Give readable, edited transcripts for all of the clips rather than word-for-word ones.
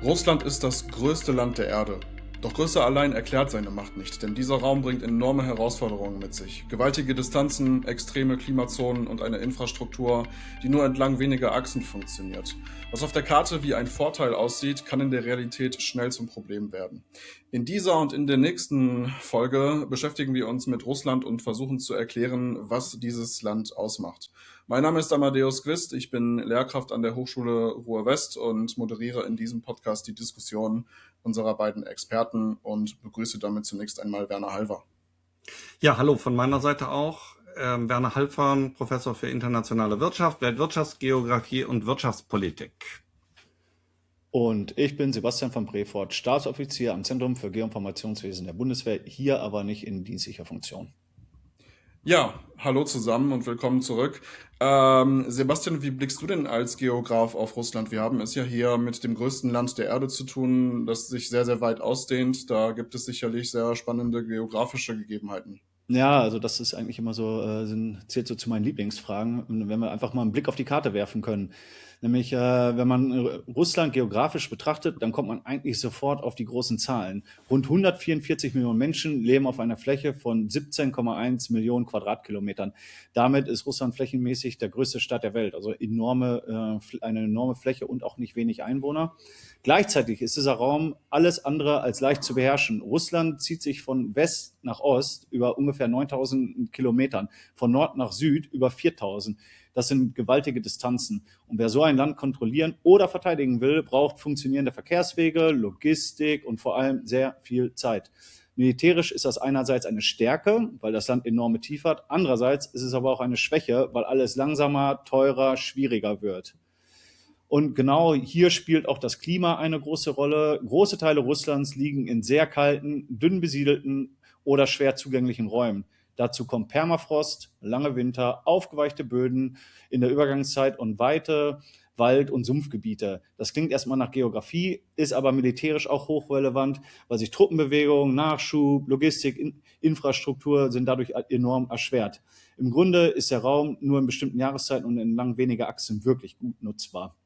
Russland ist das größte Land der Erde. Doch Größe allein erklärt seine Macht nicht, denn dieser Raum bringt enorme Herausforderungen mit sich. Gewaltige Distanzen, extreme Klimazonen und eine Infrastruktur, die nur entlang weniger Achsen funktioniert. Was auf der Karte wie ein Vorteil aussieht, kann in der Realität schnell zum Problem werden. In dieser und in der nächsten Folge beschäftigen wir uns mit Russland und versuchen zu erklären, was dieses Land ausmacht. Mein Name ist Amadeus Quist, ich bin Lehrkraft an der Hochschule Ruhr-West und moderiere in diesem Podcast die Diskussion unserer beiden Experten und begrüße damit zunächst einmal Werner Halver. Ja, hallo von meiner Seite auch. Werner Halver, Professor für internationale Wirtschaft, Weltwirtschaftsgeografie und Wirtschaftspolitik. Und ich bin Sebastian von Brefort, Stabsoffizier am Zentrum für Geoinformationswesen der Bundeswehr, hier aber nicht in dienstlicher Funktion. Ja, hallo zusammen und willkommen zurück. Sebastian, wie blickst du denn als Geograf auf Russland? Wir haben es ja hier mit dem größten Land der Erde zu tun, das sich sehr, sehr weit ausdehnt. Da gibt es sicherlich sehr spannende geografische Gegebenheiten. Ja, also das ist eigentlich immer so, zählt so zu meinen Lieblingsfragen, wenn wir einfach mal einen Blick auf die Karte werfen können. Nämlich, wenn man Russland geografisch betrachtet, dann kommt man eigentlich sofort auf die großen Zahlen. Rund 144 Millionen Menschen leben auf einer Fläche von 17,1 Millionen Quadratkilometern. Damit ist Russland flächenmäßig der größte Staat der Welt, also eine enorme Fläche und auch nicht wenig Einwohner. Gleichzeitig ist dieser Raum alles andere als leicht zu beherrschen. Russland zieht sich von West nach Ost über ungefähr 9000 Kilometern, von Nord nach Süd über 4000. Das sind gewaltige Distanzen. Und wer so ein Land kontrollieren oder verteidigen will, braucht funktionierende Verkehrswege, Logistik und vor allem sehr viel Zeit. Militärisch ist das einerseits eine Stärke, weil das Land enorme Tiefe hat. Andererseits ist es aber auch eine Schwäche, weil alles langsamer, teurer, schwieriger wird. Und genau hier spielt auch das Klima eine große Rolle. Große Teile Russlands liegen in sehr kalten, dünn besiedelten oder schwer zugänglichen Räumen. Dazu kommt Permafrost, lange Winter, aufgeweichte Böden in der Übergangszeit und weite Wald- und Sumpfgebiete. Das klingt erstmal nach Geografie, ist aber militärisch auch hochrelevant, weil sich Truppenbewegungen, Nachschub, Logistik, Infrastruktur sind dadurch enorm erschwert. Im Grunde ist der Raum nur in bestimmten Jahreszeiten und entlang weniger Achsen wirklich gut nutzbar.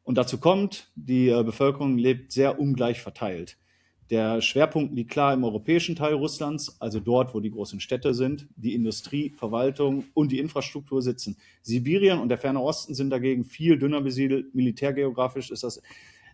Und dazu kommt, die Bevölkerung lebt sehr ungleich verteilt. Der Schwerpunkt liegt klar im europäischen Teil Russlands, also dort, wo die großen Städte sind, die Industrie, Verwaltung und die Infrastruktur sitzen. Sibirien und der Ferne Osten sind dagegen viel dünner besiedelt. Militärgeografisch ist das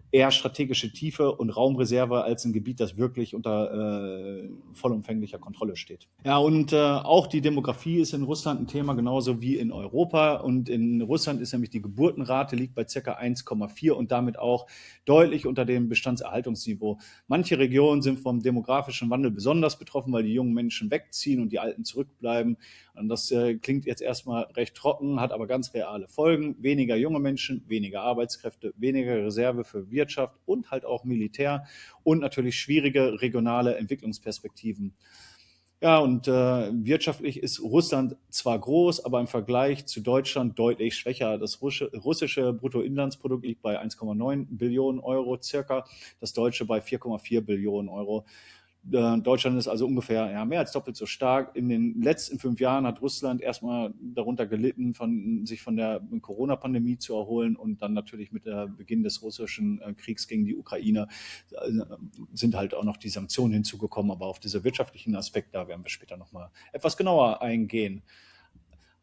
eher strategische Tiefe und Raumreserve als ein Gebiet, das wirklich unter vollumfänglicher Kontrolle steht. Ja, und auch die Demografie ist in Russland ein Thema, genauso wie in Europa. Und in Russland ist nämlich die Geburtenrate liegt bei ca. 1,4 und damit auch deutlich unter dem Bestandserhaltungsniveau. Manche Regionen sind vom demografischen Wandel besonders betroffen, weil die jungen Menschen wegziehen und die Alten zurückbleiben. Und das klingt jetzt erstmal recht trocken, hat aber ganz reale Folgen. Weniger junge Menschen, weniger Arbeitskräfte, weniger Reserve für Wirtschaft und halt auch Militär und natürlich schwierige regionale Entwicklungsperspektiven. Ja, und wirtschaftlich ist Russland zwar groß, aber im Vergleich zu Deutschland deutlich schwächer. Das russische Bruttoinlandsprodukt liegt bei 1,9 Billionen Euro circa, das deutsche bei 4,4 Billionen Euro. Deutschland ist also ungefähr mehr als doppelt so stark. In den letzten 5 Jahren hat Russland erstmal darunter gelitten, sich von der Corona-Pandemie zu erholen und dann natürlich mit dem Beginn des russischen Kriegs gegen die Ukraine sind halt auch noch die Sanktionen hinzugekommen. Aber auf diese wirtschaftlichen Aspekte, da werden wir später nochmal etwas genauer eingehen.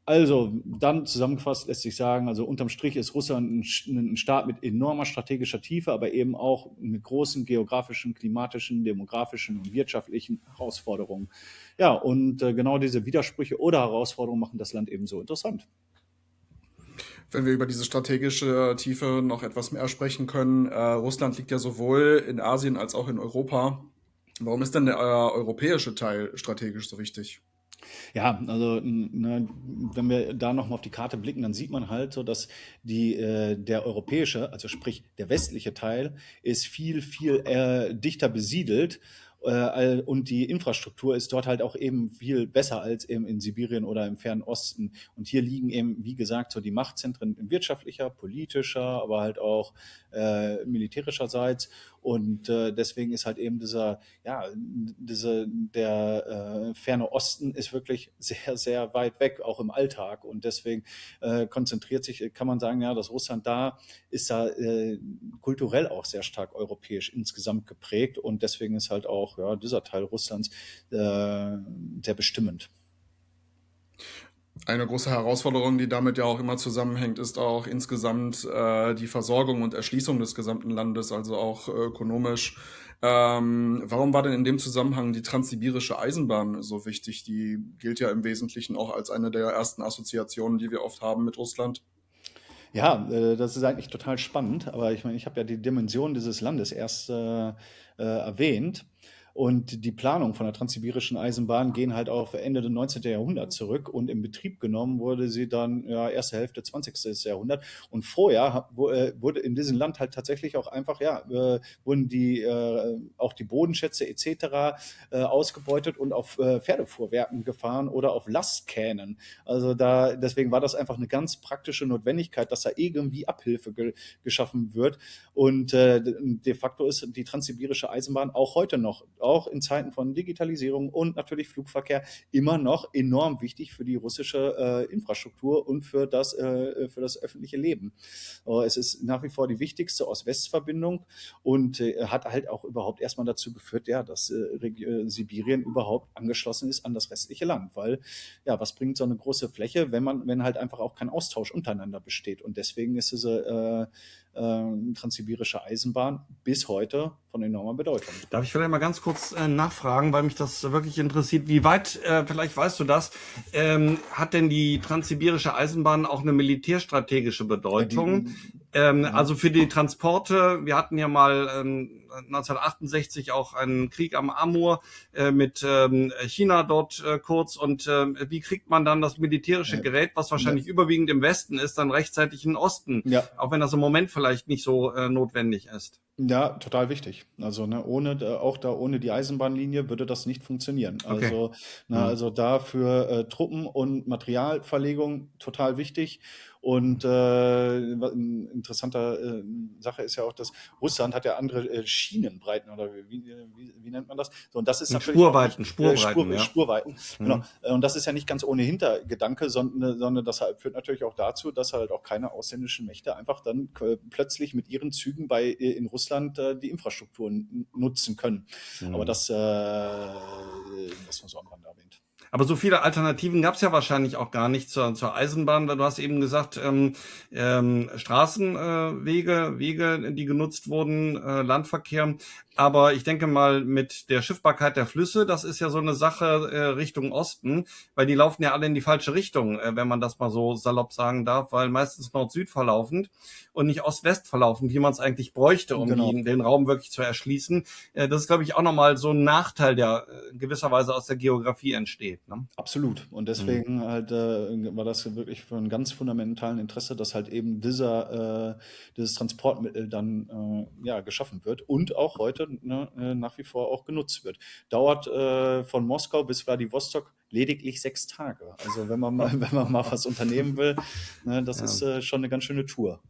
Also, dann zusammengefasst lässt sich sagen, also unterm Strich ist Russland ein Staat mit enormer strategischer Tiefe, aber eben auch mit großen geografischen, klimatischen, demografischen und wirtschaftlichen Herausforderungen. Ja, und genau diese Widersprüche oder Herausforderungen machen das Land eben so interessant. Wenn wir über diese strategische Tiefe noch etwas mehr sprechen können, Russland liegt ja sowohl in Asien als auch in Europa. Warum ist denn der europäische Teil strategisch so wichtig? Ja, also ne, wenn wir da nochmal auf die Karte blicken, dann sieht man halt so, dass der europäische, also sprich der westliche Teil, ist viel dichter besiedelt und die Infrastruktur ist dort halt auch eben viel besser als eben in Sibirien oder im Fernen Osten. Und hier liegen eben, wie gesagt, so die Machtzentren wirtschaftlicher, politischer, aber halt auch militärischerseits. Und deswegen ist halt eben der Ferne Osten ist wirklich sehr, sehr weit weg, auch im Alltag. Und deswegen konzentriert sich, kann man sagen, ja, dass Russland da ist da kulturell auch sehr stark europäisch insgesamt geprägt und deswegen ist halt auch dieser Teil Russlands sehr bestimmend. Eine große Herausforderung, die damit ja auch immer zusammenhängt, ist auch insgesamt die Versorgung und Erschließung des gesamten Landes, also auch ökonomisch. Warum war denn in dem Zusammenhang die Transsibirische Eisenbahn so wichtig? Die gilt ja im Wesentlichen auch als eine der ersten Assoziationen, die wir oft haben mit Russland. Ja, das ist eigentlich total spannend, aber ich meine, ich habe ja die Dimension dieses Landes erst erwähnt. Und die Planung von der Transsibirischen Eisenbahn gehen halt auf Ende des 19. Jahrhunderts zurück und in Betrieb genommen wurde sie dann erste Hälfte 20. Jahrhundert. Und vorher wurde in diesem Land halt tatsächlich auch einfach, wurden auch die Bodenschätze etc. Ausgebeutet und auf Pferdefuhrwerken gefahren oder auf Lastkähnen. Also deswegen war das einfach eine ganz praktische Notwendigkeit, dass da irgendwie Abhilfe geschaffen wird. Und de facto ist die Transsibirische Eisenbahn auch heute noch, auch in Zeiten von Digitalisierung und natürlich Flugverkehr, immer noch enorm wichtig für die russische Infrastruktur und für das öffentliche Leben. Es ist nach wie vor die wichtigste Ost-West-Verbindung und hat halt auch überhaupt erstmal dazu geführt, dass Sibirien überhaupt angeschlossen ist an das restliche Land, weil was bringt so eine große Fläche, wenn halt einfach auch kein Austausch untereinander besteht, und deswegen ist diese Transsibirische Eisenbahn bis heute von enormer Bedeutung. Darf ich vielleicht mal ganz kurz nachfragen, weil mich das wirklich interessiert. Wie weit, vielleicht weißt du das, hat denn die Transsibirische Eisenbahn auch eine militärstrategische Bedeutung? Also für die Transporte, wir hatten ja mal 1968 auch einen Krieg am Amur mit China dort kurz. Und wie kriegt man dann das militärische Gerät, was wahrscheinlich überwiegend im Westen ist, dann rechtzeitig in den Osten? Ja. Auch wenn das im Moment vielleicht nicht so notwendig ist. Ja, total wichtig. Also ohne die Eisenbahnlinie würde das nicht funktionieren. Okay. Also, also dafür Truppen und Materialverlegung total wichtig. Und eine interessante Sache ist ja auch, dass Russland hat ja andere Schienenbreiten oder wie nennt man das? So, und das ist natürlich Spurweiten, Spurweiten. Genau. Und das ist ja nicht ganz ohne Hintergedanke, sondern das führt natürlich auch dazu, dass halt auch keine ausländischen Mächte einfach dann plötzlich mit ihren Zügen in Russland die Infrastruktur nutzen können. Aber das nur so am Rande erwähnt. Aber so viele Alternativen gab es ja wahrscheinlich auch gar nicht zur Eisenbahn, weil du hast eben gesagt, Straßenwege, Wege, die genutzt wurden, Landverkehr. Aber ich denke mal, mit der Schiffbarkeit der Flüsse, das ist ja so eine Sache Richtung Osten, weil die laufen ja alle in die falsche Richtung, wenn man das mal so salopp sagen darf, weil meistens Nord-Süd verlaufend und nicht Ost-West verlaufend, wie man es eigentlich bräuchte, um den Raum wirklich zu erschließen. Das ist, glaube ich, auch nochmal so ein Nachteil, der gewisserweise aus der Geografie entsteht. Ne? Absolut. Und deswegen halt war das wirklich von ganz fundamentalen Interesse, dass halt eben dieses Transportmittel dann geschaffen wird und auch heute nach wie vor auch genutzt wird. Dauert von Moskau bis Wladiwostok lediglich 6 Tage. Also wenn man mal was unternehmen will, das ist schon eine ganz schöne Tour.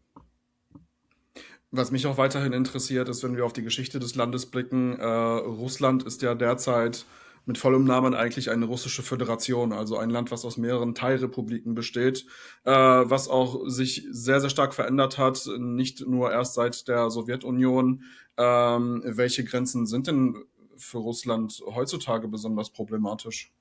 Was mich auch weiterhin interessiert, ist, wenn wir auf die Geschichte des Landes blicken, Russland ist ja derzeit mit vollem Namen eigentlich eine russische Föderation, also ein Land, was aus mehreren Teilrepubliken besteht, was auch sich sehr, sehr stark verändert hat, nicht nur erst seit der Sowjetunion. Welche Grenzen sind denn für Russland heutzutage besonders problematisch?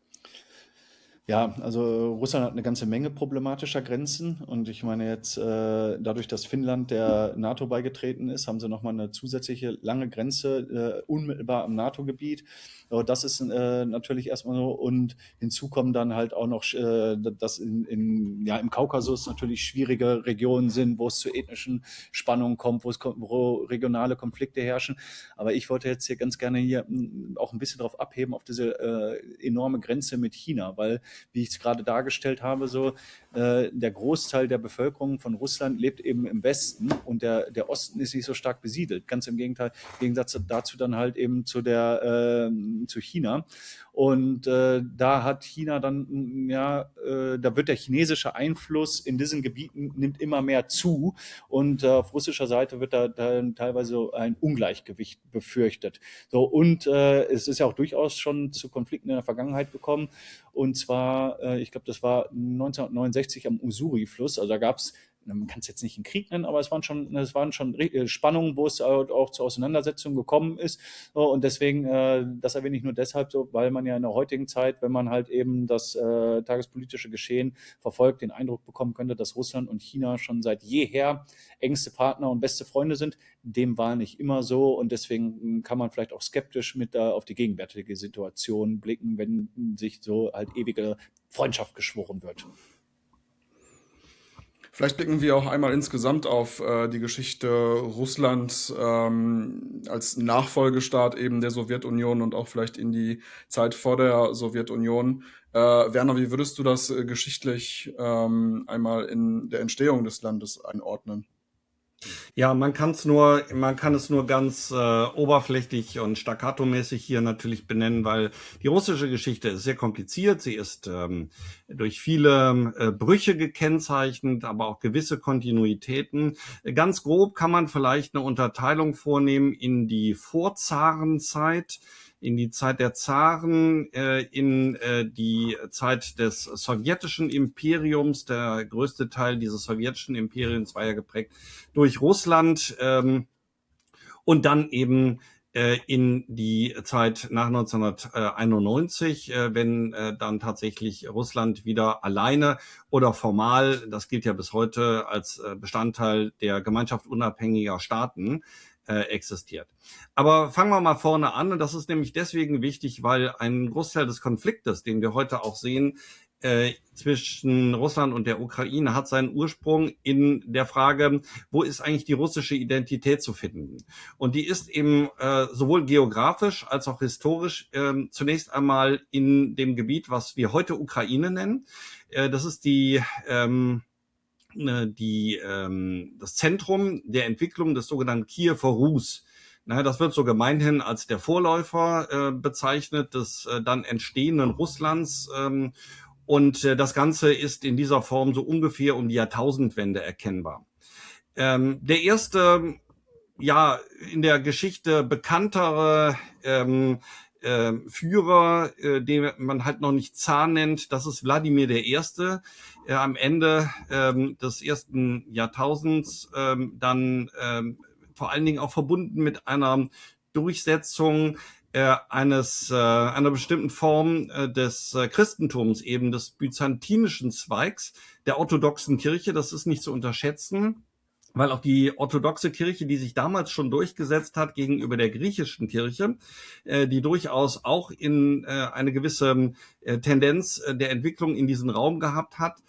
Ja, also Russland hat eine ganze Menge problematischer Grenzen und ich meine jetzt dadurch, dass Finnland der NATO beigetreten ist, haben sie nochmal eine zusätzliche lange Grenze unmittelbar am NATO-Gebiet. Das ist natürlich erstmal so, und hinzu kommen dann halt auch noch, dass im Kaukasus natürlich schwierige Regionen sind, wo es zu ethnischen Spannungen kommt, wo regionale Konflikte herrschen. Aber ich wollte jetzt hier ganz gerne auch ein bisschen drauf abheben auf diese enorme Grenze mit China, weil, wie ich es gerade dargestellt habe, so der Großteil der Bevölkerung von Russland lebt eben im Westen und der Osten ist nicht so stark besiedelt. Ganz im Gegenteil, im Gegensatz dazu dann halt eben zu China. Und da hat China dann, da wird der chinesische Einfluss in diesen Gebieten nimmt immer mehr zu und auf russischer Seite wird da teilweise ein Ungleichgewicht befürchtet. So, und es ist ja auch durchaus schon zu Konflikten in der Vergangenheit gekommen. Und zwar, ich glaube, das war 1969 am Usuri-Fluss. Also da gab es man kann es jetzt nicht einen Krieg nennen, aber es waren schon Spannungen, wo es auch zu Auseinandersetzungen gekommen ist. Und deswegen, das erwähne ich nur deshalb so, weil man ja in der heutigen Zeit, wenn man halt eben das tagespolitische Geschehen verfolgt, den Eindruck bekommen könnte, dass Russland und China schon seit jeher engste Partner und beste Freunde sind. Dem war nicht immer so und deswegen kann man vielleicht auch skeptisch auf die gegenwärtige Situation blicken, wenn sich so halt ewige Freundschaft geschworen wird. Vielleicht blicken wir auch einmal insgesamt auf die Geschichte Russlands als Nachfolgestaat eben der Sowjetunion und auch vielleicht in die Zeit vor der Sowjetunion. Werner, wie würdest du das geschichtlich einmal in der Entstehung des Landes einordnen? Ja, man kann es nur ganz oberflächlich und staccato-mäßig hier natürlich benennen, weil die russische Geschichte ist sehr kompliziert. Sie ist durch viele Brüche gekennzeichnet, aber auch gewisse Kontinuitäten. Ganz grob kann man vielleicht eine Unterteilung vornehmen in die Vorzarenzeit, in die Zeit der Zaren, in die Zeit des sowjetischen Imperiums. Der größte Teil dieses sowjetischen Imperiums war ja geprägt durch Russland und dann eben in die Zeit nach 1991, wenn dann tatsächlich Russland wieder alleine oder formal, das gilt ja bis heute als Bestandteil der Gemeinschaft unabhängiger Staaten, existiert. Aber fangen wir mal vorne an, und das ist nämlich deswegen wichtig, weil ein Großteil des Konfliktes, den wir heute auch sehen, zwischen Russland und der Ukraine hat seinen Ursprung in der Frage, wo ist eigentlich die russische Identität zu finden? Und die ist eben sowohl geografisch als auch historisch zunächst einmal in dem Gebiet, was wir heute Ukraine nennen. Das ist das Zentrum der Entwicklung des sogenannten Kiewer Rus. Das wird so gemeinhin als der Vorläufer bezeichnet des dann entstehenden Russlands. Und das Ganze ist in dieser Form so ungefähr um die Jahrtausendwende erkennbar. Der erste, ja, in der Geschichte bekanntere Führer, den man halt noch nicht Zar nennt, das ist Wladimir I. Am Ende des ersten Jahrtausends, dann vor allen Dingen auch verbunden mit einer Durchsetzung einer bestimmten Form des Christentums, eben des byzantinischen Zweigs der orthodoxen Kirche. Das ist nicht zu unterschätzen, weil auch die orthodoxe Kirche, die sich damals schon durchgesetzt hat gegenüber der griechischen Kirche, die durchaus auch in eine gewisse Tendenz der Entwicklung in diesen Raum gehabt hat,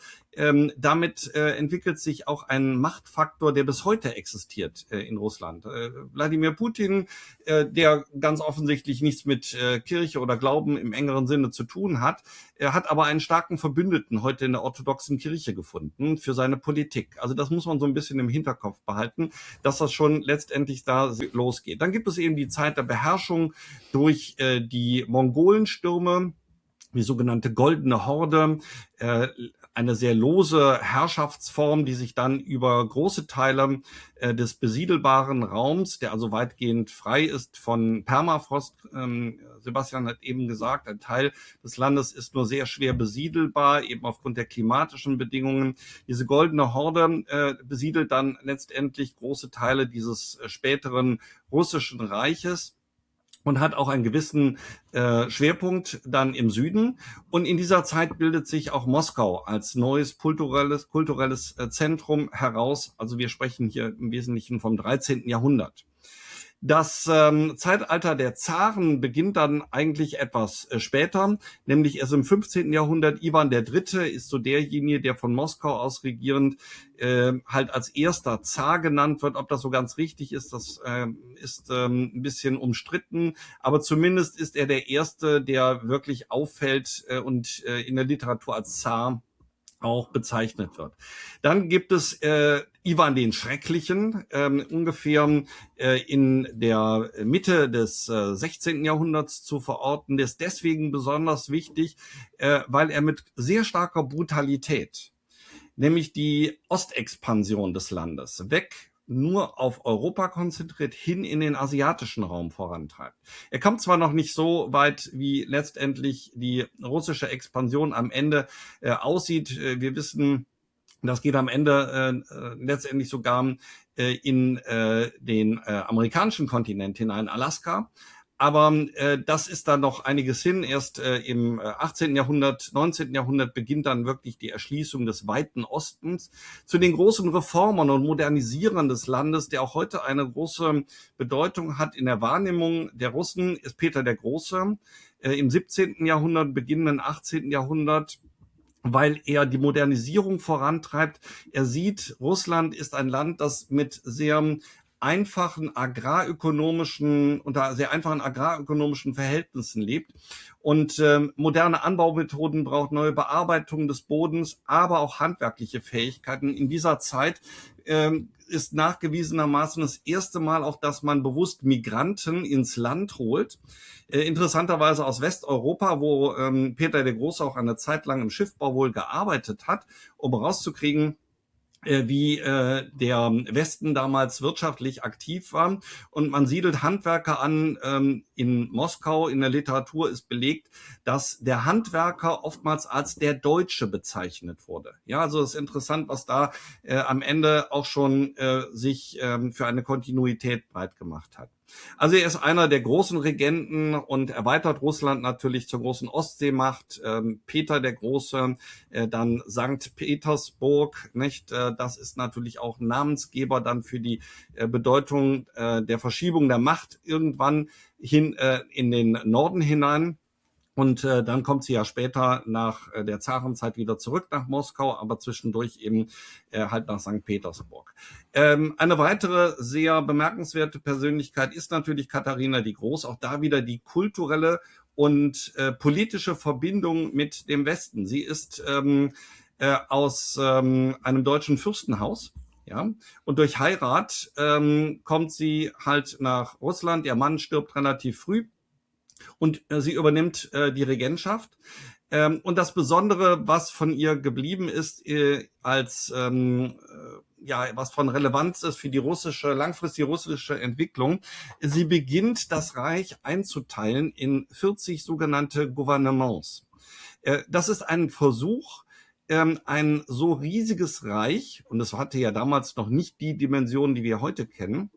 damit entwickelt sich auch ein Machtfaktor, der bis heute existiert in Russland. Wladimir Putin, der ganz offensichtlich nichts mit Kirche oder Glauben im engeren Sinne zu tun hat, er hat aber einen starken Verbündeten heute in der orthodoxen Kirche gefunden für seine Politik. Also das muss man so ein bisschen im Hinterkopf behalten, dass das schon letztendlich da losgeht. Dann gibt es eben die Zeit der Beherrschung durch die Mongolenstürme, die sogenannte Goldene Horde, eine sehr lose Herrschaftsform, die sich dann über große Teile des besiedelbaren Raums, der also weitgehend frei ist von Permafrost, Sebastian hat eben gesagt, ein Teil des Landes ist nur sehr schwer besiedelbar, eben aufgrund der klimatischen Bedingungen. Diese Goldene Horde besiedelt dann letztendlich große Teile dieses späteren russischen Reiches und hat auch einen gewissen Schwerpunkt dann im Süden. Und in dieser Zeit bildet sich auch Moskau als neues kulturelles Zentrum heraus. Also wir sprechen hier im Wesentlichen vom 13. Jahrhundert. Das Zeitalter der Zaren beginnt dann eigentlich etwas später, nämlich erst im 15. Jahrhundert. Iwan III. Ist so derjenige, der von Moskau aus regierend halt als erster Zar genannt wird. Ob das so ganz richtig ist, das ist ein bisschen umstritten. Aber zumindest ist er der Erste, der wirklich auffällt und in der Literatur als Zar auch bezeichnet wird. Dann gibt es Iwan den Schrecklichen, ungefähr in der Mitte des 16. Jahrhunderts zu verorten. Der ist deswegen besonders wichtig, weil er mit sehr starker Brutalität, nämlich die Ostexpansion des Landes, weg nur auf Europa konzentriert, hin in den asiatischen Raum vorantreibt. Er kommt zwar noch nicht so weit, wie letztendlich die russische Expansion am Ende aussieht. Wir wissen, Das geht am Ende letztendlich sogar in den amerikanischen Kontinent hinein, Alaska. Aber das ist dann noch einiges hin. Erst im 18. Jahrhundert, 19. Jahrhundert beginnt dann wirklich die Erschließung des weiten Ostens. Zu den großen Reformern und Modernisierern des Landes, der auch heute eine große Bedeutung hat in der Wahrnehmung der Russen, ist Peter der Große. Im 17. Jahrhundert, beginnenden 18. Jahrhundert, weil er die Modernisierung vorantreibt. Er sieht, Russland ist ein Land, das mit unter sehr einfachen agrarökonomischen Verhältnissen lebt und moderne Anbaumethoden braucht, neue Bearbeitung des Bodens, aber auch handwerkliche Fähigkeiten. In dieser Zeit ist nachgewiesenermaßen das erste Mal auch, dass man bewusst Migranten ins Land holt. Interessanterweise aus Westeuropa, wo Peter der Große auch eine Zeit lang im Schiffbau wohl gearbeitet hat, um rauszukriegen, wie der Westen damals wirtschaftlich aktiv war. Und man siedelt Handwerker an. In Moskau in der Literatur ist belegt, dass der Handwerker oftmals als der Deutsche bezeichnet wurde. Ja, also es ist interessant, was da am Ende auch schon sich für eine Kontinuität breit gemacht hat. Also er ist einer der großen Regenten und erweitert Russland natürlich zur großen Ostseemacht. Peter der Große, dann Sankt Petersburg, nicht? Das ist natürlich auch Namensgeber dann für die Bedeutung der Verschiebung der Macht irgendwann hin in den Norden hinein. Und dann kommt sie ja später nach der Zarenzeit wieder zurück nach Moskau, aber zwischendurch eben halt nach St. Petersburg. Eine weitere sehr bemerkenswerte Persönlichkeit ist natürlich Katharina die Groß. Auch da wieder die kulturelle und politische Verbindung mit dem Westen. Sie ist aus einem deutschen Fürstenhaus. Ja, und durch Heirat kommt sie halt nach Russland. Ihr Mann stirbt relativ früh. Und sie übernimmt die Regentschaft. Und das Besondere, was von ihr geblieben ist, als was von Relevanz ist für die langfristige russische Entwicklung, sie beginnt das Reich einzuteilen in 40 sogenannte Gouvernements. Das ist ein Versuch, ein so riesiges Reich, und das hatte ja damals noch nicht die Dimension, die wir heute kennen,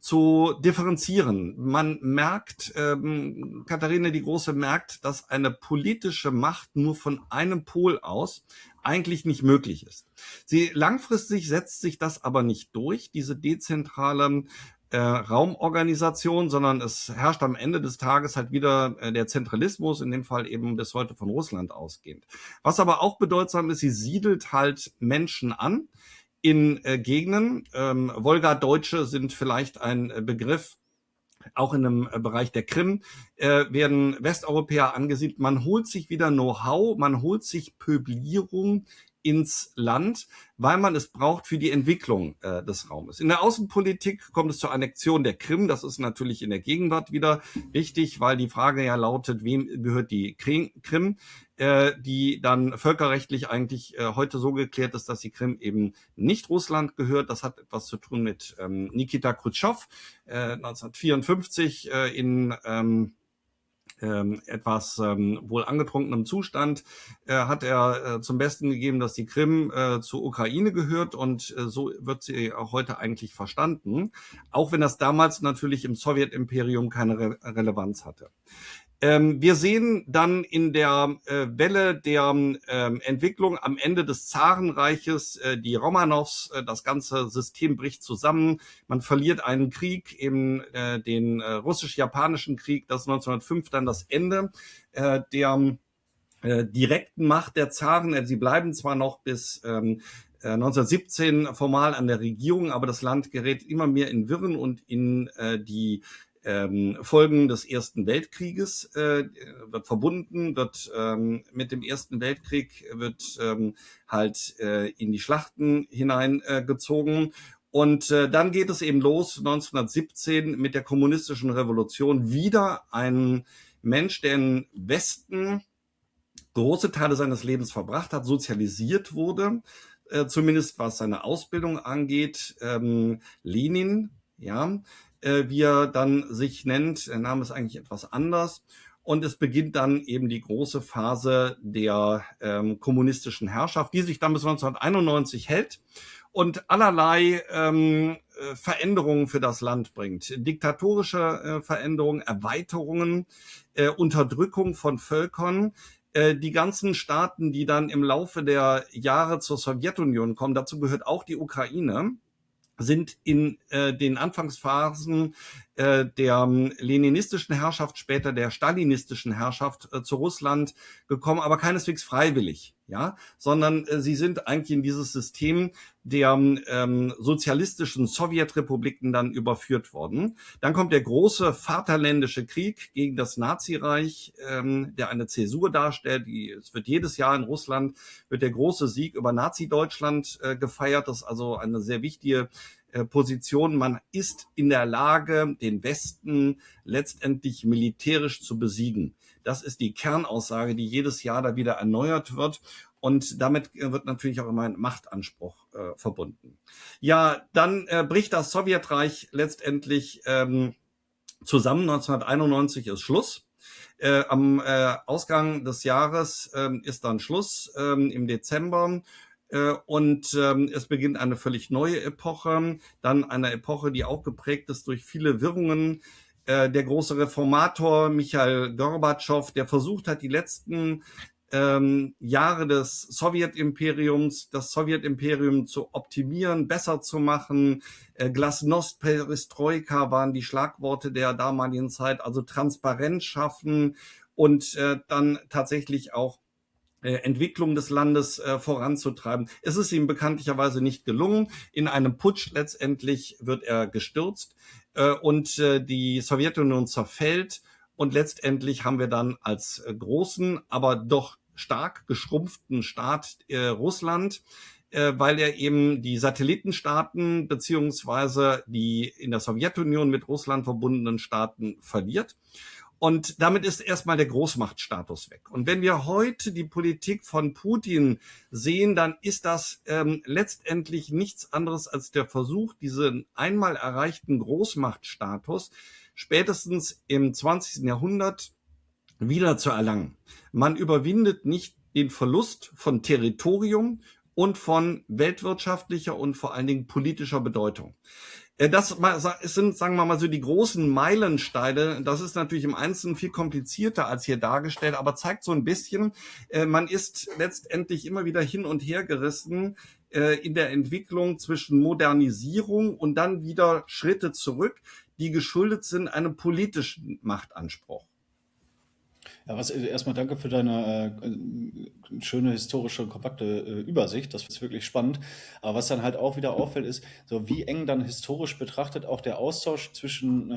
zu differenzieren. Man merkt, Katharina die Große merkt, dass eine politische Macht nur von einem Pol aus eigentlich nicht möglich ist. Langfristig setzt sich das aber nicht durch, diese dezentrale Raumorganisation, sondern es herrscht am Ende des Tages halt wieder der Zentralismus, in dem Fall eben bis heute von Russland ausgehend. Was aber auch bedeutsam ist, sie siedelt halt Menschen an, in Gegenden. Wolgadeutsche sind vielleicht ein Begriff, auch in dem Bereich der Krim werden Westeuropäer angesiedelt. Man holt sich wieder Know-how, man holt sich Peuplierung ins Land, weil man es braucht für die Entwicklung des Raumes. In der Außenpolitik kommt es zur Annexion der Krim. Das ist natürlich in der Gegenwart wieder wichtig, weil die Frage ja lautet, wem gehört die Krim, die dann völkerrechtlich eigentlich heute so geklärt ist, dass die Krim eben nicht Russland gehört. Das hat etwas zu tun mit Nikita Khrushchev 1954 in etwas wohl angetrunkenem Zustand hat er zum Besten gegeben, dass die Krim zur Ukraine gehört, und so wird sie auch heute eigentlich verstanden, auch wenn das damals natürlich im Sowjetimperium keine Relevanz hatte. Wir sehen dann in der Welle der Entwicklung am Ende des Zarenreiches die Romanows, das ganze System bricht zusammen. Man verliert einen Krieg, eben den russisch-japanischen Krieg, das 1905 dann das Ende der direkten Macht der Zaren. Sie bleiben zwar noch bis 1917 formal an der Regierung, aber das Land gerät immer mehr in Wirren und in die Folgen des Ersten Weltkrieges wird verbunden, wird mit dem Ersten Weltkrieg wird halt in die Schlachten hineingezogen. Und dann geht es eben los 1917 mit der kommunistischen Revolution. Wieder ein Mensch, der im Westen große Teile seines Lebens verbracht hat, sozialisiert wurde, zumindest was seine Ausbildung angeht. Lenin, ja, wie er dann sich nennt. Der Name ist eigentlich etwas anders. Und es beginnt dann eben die große Phase der kommunistischen Herrschaft, die sich dann bis 1991 hält und allerlei Veränderungen für das Land bringt. Diktatorische Veränderungen, Erweiterungen, Unterdrückung von Völkern. Die ganzen Staaten, die dann im Laufe der Jahre zur Sowjetunion kommen, dazu gehört auch die Ukraine, sind in den Anfangsphasen der leninistischen Herrschaft, später der stalinistischen Herrschaft zu Russland gekommen, aber keineswegs freiwillig, ja, sondern sie sind eigentlich in dieses System der sozialistischen Sowjetrepubliken dann überführt worden. Dann kommt der große Vaterländische Krieg gegen das Nazireich, der eine Zäsur darstellt. Es wird jedes Jahr in Russland wird der große Sieg über Nazi-Deutschland gefeiert. Das ist also eine sehr wichtige Position. Man ist in der Lage, den Westen letztendlich militärisch zu besiegen. Das ist die Kernaussage, die jedes Jahr da wieder erneuert wird. Und damit wird natürlich auch immer ein Machtanspruch verbunden. Ja, dann bricht das Sowjetreich letztendlich zusammen. 1991 ist Schluss. Am Ausgang des Jahres ist dann Schluss im Dezember. Und es beginnt eine völlig neue Epoche, dann eine Epoche, die auch geprägt ist durch viele Wirrungen. Der große Reformator Michail Gorbatschow, der versucht hat, die letzten Jahre des Sowjetimperiums, das Sowjetimperium zu optimieren, besser zu machen. Glasnost, Perestroika waren die Schlagworte der damaligen Zeit, also Transparenz schaffen und dann tatsächlich auch Entwicklung des Landes voranzutreiben. Es ist ihm bekanntlicherweise nicht gelungen. In einem Putsch letztendlich wird er gestürzt und die Sowjetunion zerfällt. Und letztendlich haben wir dann als großen, aber doch stark geschrumpften Staat Russland, weil er eben die Satellitenstaaten beziehungsweise die in der Sowjetunion mit Russland verbundenen Staaten verliert. Und damit ist erstmal der Großmachtstatus weg. Und wenn wir heute die Politik von Putin sehen, dann ist das letztendlich nichts anderes als der Versuch, diesen einmal erreichten Großmachtstatus spätestens im 20. Jahrhundert wieder zu erlangen. Man überwindet nicht den Verlust von Territorium und von weltwirtschaftlicher und vor allen Dingen politischer Bedeutung. Das sind, sagen wir mal, so die großen Meilensteine. Das ist natürlich im Einzelnen viel komplizierter als hier dargestellt, aber zeigt so ein bisschen, man ist letztendlich immer wieder hin und her gerissen in der Entwicklung zwischen Modernisierung und dann wieder Schritte zurück, die geschuldet sind einem politischen Machtanspruch. Ja, erstmal danke für deine schöne historische, kompakte Übersicht. Das ist wirklich spannend. Aber was dann halt auch wieder auffällt, ist, so wie eng dann historisch betrachtet auch der Austausch zwischen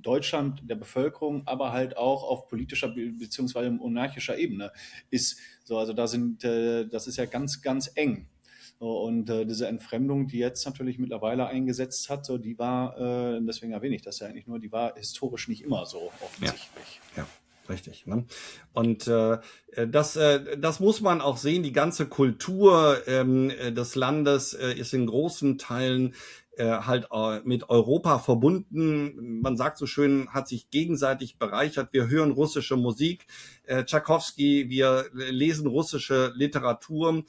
Deutschland, der Bevölkerung, aber halt auch auf politischer bzw. monarchischer Ebene ist. So, also das ist ja ganz, ganz eng. Und diese Entfremdung, die jetzt natürlich mittlerweile eingesetzt hat, so die war, deswegen erwähne ich das ja eigentlich nur, die war historisch nicht immer so offensichtlich. Ja. Richtig. Ne? Und das muss man auch sehen. Die ganze Kultur des Landes ist in großen Teilen halt mit Europa verbunden. Man sagt so schön, hat sich gegenseitig bereichert. Wir hören russische Musik, Tschaikowski, wir lesen russische Literatur,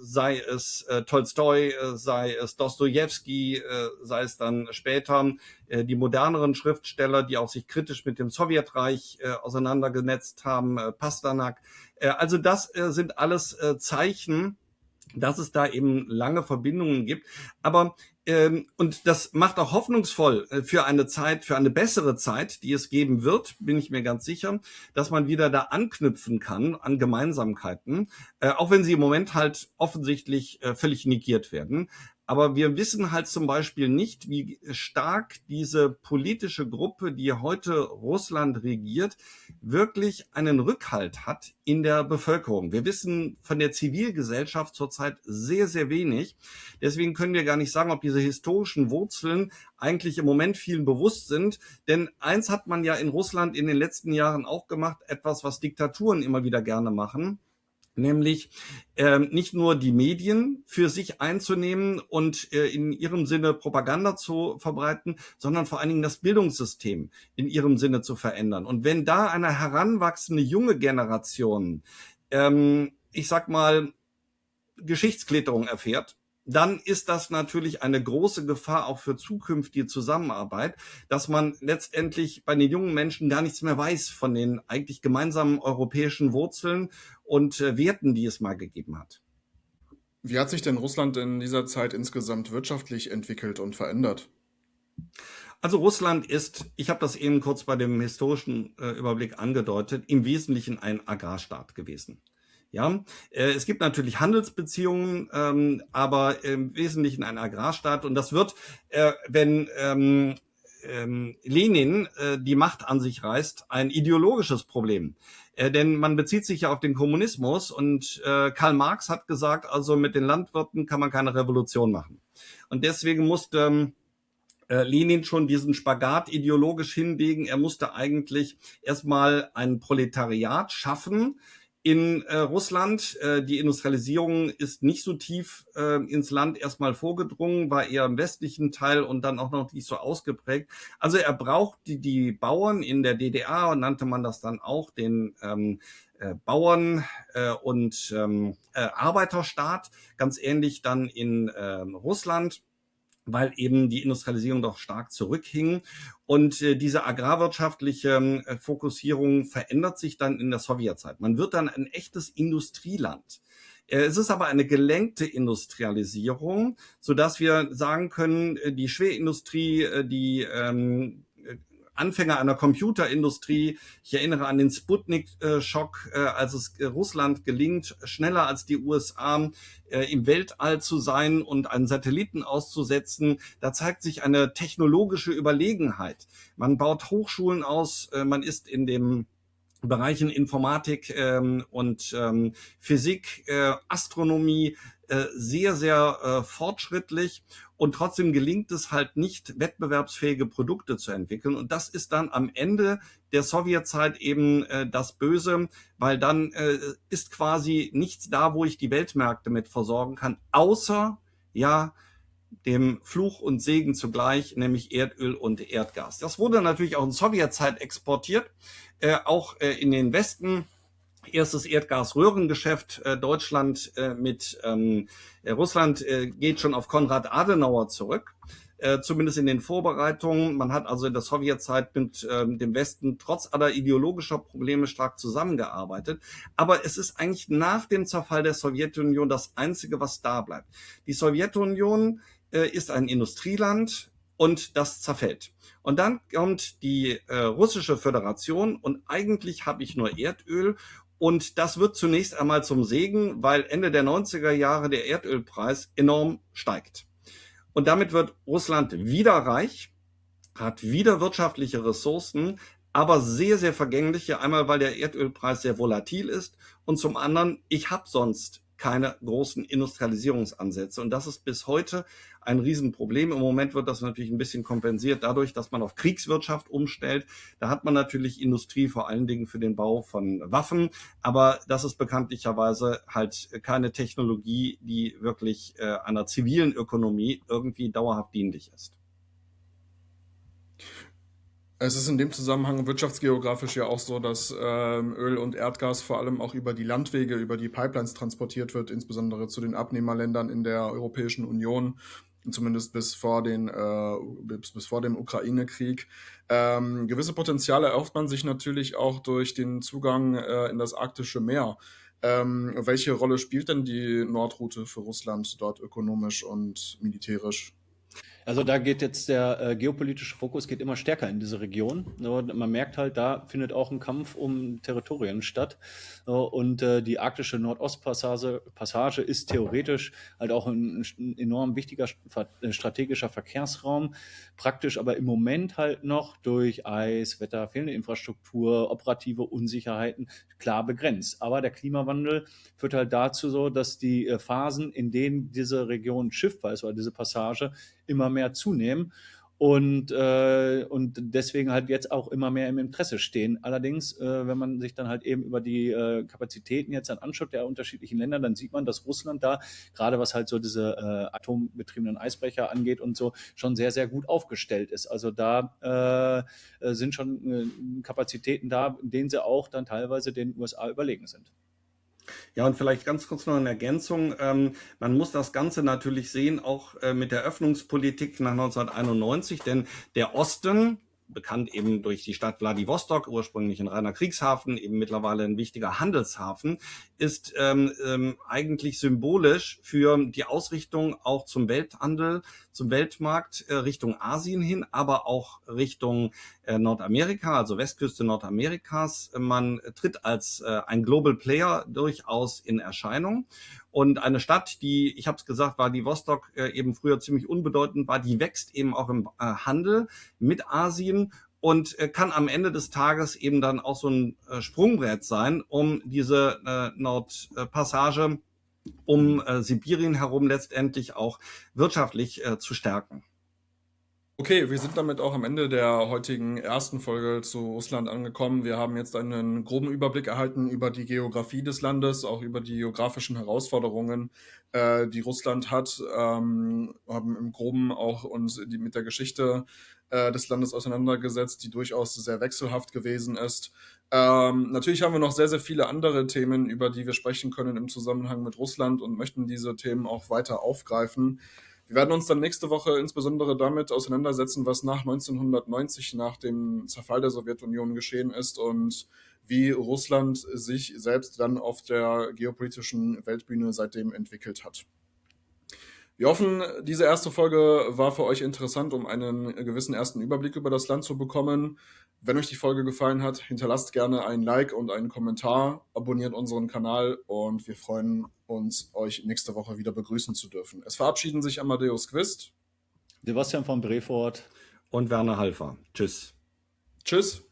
sei es Tolstoi, sei es Dostojewski, sei es dann später die moderneren Schriftsteller, die auch sich kritisch mit dem Sowjetreich auseinandergesetzt haben, Pasternak. Also das sind alles Zeichen, dass es da eben lange Verbindungen gibt. Aber und das macht auch hoffnungsvoll für eine Zeit, für eine bessere Zeit, die es geben wird, bin ich mir ganz sicher, dass man wieder da anknüpfen kann an Gemeinsamkeiten, auch wenn sie im Moment halt offensichtlich völlig negiert werden. Aber wir wissen halt zum Beispiel nicht, wie stark diese politische Gruppe, die heute Russland regiert, wirklich einen Rückhalt hat in der Bevölkerung. Wir wissen von der Zivilgesellschaft zurzeit sehr, sehr wenig. Deswegen können wir gar nicht sagen, ob diese historischen Wurzeln eigentlich im Moment vielen bewusst sind. Denn eins hat man ja in Russland in den letzten Jahren auch gemacht, etwas, was Diktaturen immer wieder gerne machen. nämlich nicht nur die Medien für sich einzunehmen und in ihrem Sinne Propaganda zu verbreiten, sondern vor allen Dingen das Bildungssystem in ihrem Sinne zu verändern. Und wenn da eine heranwachsende junge Generation, ich sag mal, Geschichtsklitterung erfährt, dann ist das natürlich eine große Gefahr auch für zukünftige Zusammenarbeit, dass man letztendlich bei den jungen Menschen gar nichts mehr weiß von den eigentlich gemeinsamen europäischen Wurzeln und Werten, die es mal gegeben hat. Wie hat sich denn Russland in dieser Zeit insgesamt wirtschaftlich entwickelt und verändert? Also Russland ist, ich habe das eben kurz bei dem historischen Überblick angedeutet, im Wesentlichen ein Agrarstaat gewesen. Ja, es gibt natürlich Handelsbeziehungen, aber im Wesentlichen ein Agrarstaat. Und das wird, wenn Lenin die Macht an sich reißt, ein ideologisches Problem. Denn man bezieht sich ja auf den Kommunismus und Karl Marx hat gesagt, also mit den Landwirten kann man keine Revolution machen. Und deswegen musste Lenin schon diesen Spagat ideologisch hinlegen. Er musste eigentlich erstmal ein Proletariat schaffen in Russland. Die Industrialisierung ist nicht so tief ins Land erstmal vorgedrungen, war eher im westlichen Teil und dann auch noch nicht so ausgeprägt. Also er braucht die Bauern in der DDR, nannte man das dann auch, den Bauern und Arbeiterstaat, ganz ähnlich dann in Russland, weil eben die Industrialisierung doch stark zurückhing. Und diese agrarwirtschaftliche Fokussierung verändert sich dann in der Sowjetzeit. Man wird dann ein echtes Industrieland. Es ist aber eine gelenkte Industrialisierung, sodass wir sagen können, die Schwerindustrie, die Anfänger einer Computerindustrie. Ich erinnere an den Sputnik-Schock, als es Russland gelingt, schneller als die USA im Weltall zu sein und einen Satelliten auszusetzen. Da zeigt sich eine technologische Überlegenheit. Man baut Hochschulen aus, man ist in dem Bereichen Informatik und Physik, Astronomie sehr, sehr fortschrittlich, und trotzdem gelingt es halt nicht, wettbewerbsfähige Produkte zu entwickeln. Und das ist dann am Ende der Sowjetzeit eben das Böse, weil dann ist quasi nichts da, wo ich die Weltmärkte mit versorgen kann, außer ja dem Fluch und Segen zugleich, nämlich Erdöl und Erdgas. Das wurde natürlich auch in Sowjetzeit exportiert, auch in den Westen. Erstes Erdgasröhrengeschäft Deutschland mit Russland geht schon auf Konrad Adenauer zurück, zumindest in den Vorbereitungen. Man hat also in der Sowjetzeit mit dem Westen trotz aller ideologischer Probleme stark zusammengearbeitet. Aber es ist eigentlich nach dem Zerfall der Sowjetunion das Einzige, was da bleibt. Die Sowjetunion ist ein Industrieland und das zerfällt. Und dann kommt die russische Föderation und eigentlich habe ich nur Erdöl. Und das wird zunächst einmal zum Segen, weil Ende der 90er Jahre der Erdölpreis enorm steigt. Und damit wird Russland wieder reich, hat wieder wirtschaftliche Ressourcen, aber sehr, sehr vergängliche. Einmal, weil der Erdölpreis sehr volatil ist und zum anderen, ich habe sonst keine großen Industrialisierungsansätze. Und das ist bis heute ein Riesenproblem. Im Moment wird das natürlich ein bisschen kompensiert dadurch, dass man auf Kriegswirtschaft umstellt. Da hat man natürlich Industrie vor allen Dingen für den Bau von Waffen. Aber das ist bekanntlicherweise halt keine Technologie, die wirklich einer zivilen Ökonomie irgendwie dauerhaft dienlich ist. Es ist in dem Zusammenhang wirtschaftsgeografisch ja auch so, dass Öl und Erdgas vor allem auch über die Landwege, über die Pipelines transportiert wird, insbesondere zu den Abnehmerländern in der Europäischen Union, zumindest bis vor dem Ukraine-Krieg. Gewisse Potenziale erhofft man sich natürlich auch durch den Zugang in das Arktische Meer. Welche Rolle spielt denn die Nordroute für Russland dort ökonomisch und militärisch? Also da geht jetzt der geopolitische Fokus geht immer stärker in diese Region. Man merkt halt, da findet auch ein Kampf um Territorien statt. Und die arktische Nordostpassage ist theoretisch halt auch ein enorm wichtiger strategischer Verkehrsraum. Praktisch aber im Moment halt noch durch Eis, Wetter, fehlende Infrastruktur, operative Unsicherheiten klar begrenzt. Aber der Klimawandel führt halt dazu so, dass die Phasen, in denen diese Region schiffbar ist oder diese Passage, immer mehr zunehmen. und deswegen halt jetzt auch immer mehr im Interesse stehen. Allerdings, wenn man sich dann halt eben über die Kapazitäten jetzt dann anschaut der unterschiedlichen Länder, dann sieht man, dass Russland da, gerade was halt so diese atombetriebenen Eisbrecher angeht und so, schon sehr, sehr gut aufgestellt ist. Also da sind schon Kapazitäten da, in denen sie auch dann teilweise den USA überlegen sind. Ja, und vielleicht ganz kurz noch eine Ergänzung. Man muss das Ganze natürlich sehen, auch mit der Öffnungspolitik nach 1991, denn der Osten, bekannt eben durch die Stadt Wladiwostok, ursprünglich ein reiner Kriegshafen, eben mittlerweile ein wichtiger Handelshafen, ist eigentlich symbolisch für die Ausrichtung auch zum Welthandel, zum Weltmarkt Richtung Asien hin, aber auch Richtung Nordamerika, also Westküste Nordamerikas. Man tritt als ein Global Player durchaus in Erscheinung. Und eine Stadt, die, ich habe es gesagt, Wladiwostok eben früher ziemlich unbedeutend war, die wächst eben auch im Handel mit Asien und kann am Ende des Tages eben dann auch so ein Sprungbrett sein, um diese Nordpassage um Sibirien herum letztendlich auch wirtschaftlich zu stärken. Okay, wir sind damit auch am Ende der heutigen ersten Folge zu Russland angekommen. Wir haben jetzt einen groben Überblick erhalten über die Geografie des Landes, auch über die geografischen Herausforderungen, die Russland hat, haben im Groben auch uns mit der Geschichte des Landes auseinandergesetzt, die durchaus sehr wechselhaft gewesen ist. Natürlich haben wir noch sehr, sehr viele andere Themen, über die wir sprechen können im Zusammenhang mit Russland und möchten diese Themen auch weiter aufgreifen. Wir werden uns dann nächste Woche insbesondere damit auseinandersetzen, was nach 1990, nach dem Zerfall der Sowjetunion geschehen ist und wie Russland sich selbst dann auf der geopolitischen Weltbühne seitdem entwickelt hat. Wir hoffen, diese erste Folge war für euch interessant, um einen gewissen ersten Überblick über das Land zu bekommen. Wenn euch die Folge gefallen hat, hinterlasst gerne ein Like und einen Kommentar, abonniert unseren Kanal und wir freuen uns, euch nächste Woche wieder begrüßen zu dürfen. Es verabschieden sich Amadeus Quist, Sebastian von Brefort und Werner Halfer. Tschüss. Tschüss.